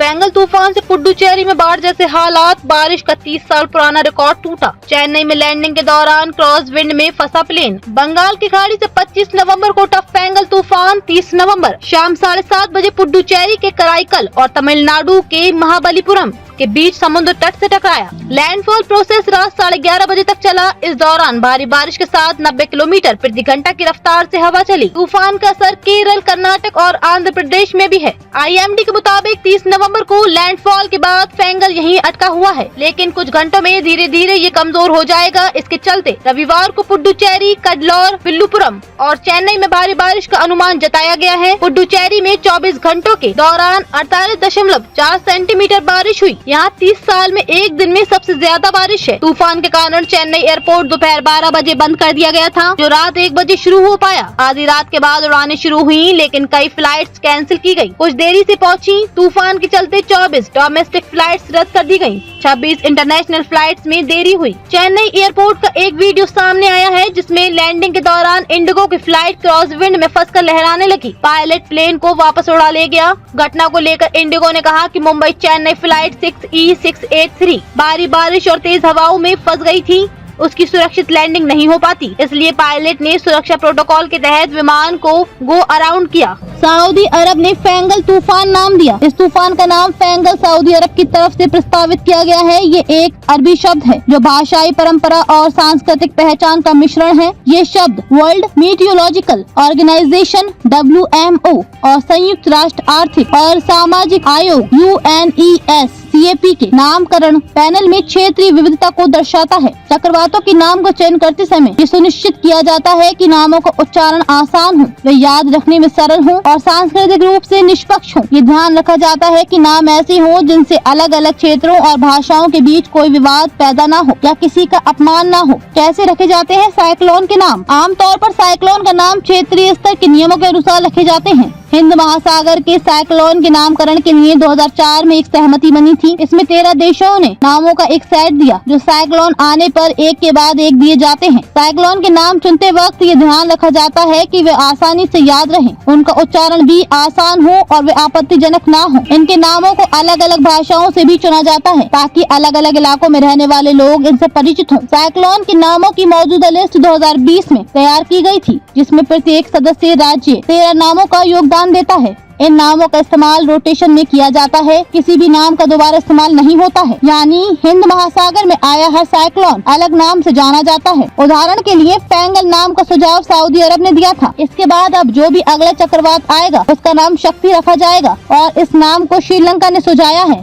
Fengal तूफान से पुडुचेरी में बाढ़ जैसे हालात, बारिश का 30 साल पुराना रिकॉर्ड टूटा। चेन्नई में लैंडिंग के दौरान क्रॉस विंड में फंसा प्लेन। बंगाल की खाड़ी से 25 नवंबर को उठा फेंगल तूफान। 30 नवंबर शाम 7:30 बजे पुडुचेरी के कराईकल और तमिलनाडु के महाबलीपुरम के बीच समुद्र तट से टकराया। लैंडफॉल प्रोसेस रात 11:30 बजे तक चला। इस दौरान भारी बारिश के साथ 90 किलोमीटर प्रति घंटा की रफ्तार से हवा चली। तूफान का असर केरल, कर्नाटक और आंध्र प्रदेश में भी है। IMD के मुताबिक 30 नवंबर को लैंडफॉल के बाद फेंगल यहीं अटका हुआ है, लेकिन कुछ घंटों में धीरे धीरे ये कमजोर हो जाएगा। इसके चलते रविवार को पुडुचेरी, कड्डलोर, विल्लुपुरम और चेन्नई में भारी बारिश का अनुमान जताया गया है। पुडुचेरी में 24 घंटों के दौरान 48.4 सेंटीमीटर बारिश हुई। यहाँ 30 साल में एक दिन में सबसे ज्यादा बारिश है। तूफान के कारण चेन्नई एयरपोर्ट दोपहर 12 बजे बंद कर दिया गया था, जो रात 1 बजे शुरू हो पाया। आधी रात के बाद उड़ानें शुरू हुई, लेकिन कई फ्लाइट्स कैंसिल की गयी, कुछ देरी से पहुंची। तूफान के चलते 24 डोमेस्टिक फ्लाइट्स रद्द कर दी गयी। 26 इंटरनेशनल फ्लाइट्स में देरी हुई। चेन्नई एयरपोर्ट का एक वीडियो सामने आया है, जिसमें लैंडिंग के दौरान इंडिगो की फ्लाइट क्रॉस विंड में फंसकर लहराने लगी। पायलट प्लेन को वापस उड़ा ले गया। घटना को लेकर इंडिगो ने कहा कि मुंबई चेन्नई फ्लाइट 6E683 भारी बारिश और तेज हवाओं में फंस गई थी। उसकी सुरक्षित लैंडिंग नहीं हो पाती, इसलिए पायलट ने सुरक्षा प्रोटोकॉल के तहत विमान को गो अराउंड किया। सऊदी अरब ने फेंगल तूफान नाम दिया। इस तूफान का नाम फेंगल सऊदी अरब की तरफ से प्रस्तावित किया गया है। ये एक अरबी शब्द है जो भाषाई परंपरा और सांस्कृतिक पहचान का मिश्रण है। ये शब्द वर्ल्ड मीटियोलॉजिकल ऑर्गेनाइजेशन WMO और संयुक्त राष्ट्र आर्थिक और सामाजिक आयोग UNESCAP के नामकरण पैनल में क्षेत्रीय विविधता को दर्शाता है। चक्रवातों के नाम को चयन करते समय ये सुनिश्चित किया जाता है कि नामों का उच्चारण आसान हो, वे याद रखने में सरल हो और सांस्कृतिक रूप से निष्पक्ष हो। ये ध्यान रखा जाता है कि नाम ऐसे हो जिनसे अलग अलग क्षेत्रों और भाषाओं के बीच कोई विवाद पैदा ना हो या किसी का अपमान ना हो। कैसे रखे जाते हैं साइक्लोन के नाम? आमतौर पर साइक्लोन का नाम क्षेत्रीय स्तर के नियमों के अनुसार रखे जाते हैं। हिंद महासागर के साइक्लोन के नामकरण के लिए 2004 में एक सहमति बनी थी। इसमें 13 देशों ने नामों का एक सेट दिया, जो साइक्लोन आने पर एक के बाद एक दिए जाते हैं। साइक्लोन के नाम चुनते वक्त ये ध्यान रखा जाता है कि वे आसानी से याद रहें, उनका उच्चारण भी आसान हो और वे आपत्तिजनक ना हो। इनके नामों को अलग अलग भाषाओं से भी चुना जाता है, ताकि अलग अलग इलाकों में रहने वाले लोग इनसे परिचित हों। साइक्लोन के नामों की मौजूदा लिस्ट 2020 में तैयार की गई थी, जिसमें प्रत्येक सदस्य राज्य 13 नामों का योगदान देता है। इन नामों का इस्तेमाल रोटेशन में किया जाता है, किसी भी नाम का दोबारा इस्तेमाल नहीं होता है। यानी हिंद महासागर में आया हर साइक्लोन अलग नाम से जाना जाता है। उदाहरण के लिए फेंगल नाम का सुझाव सऊदी अरब ने दिया था। इसके बाद अब जो भी अगला चक्रवात आएगा उसका नाम शक्ति रखा जाएगा और इस नाम को श्रीलंका ने सुझाया है।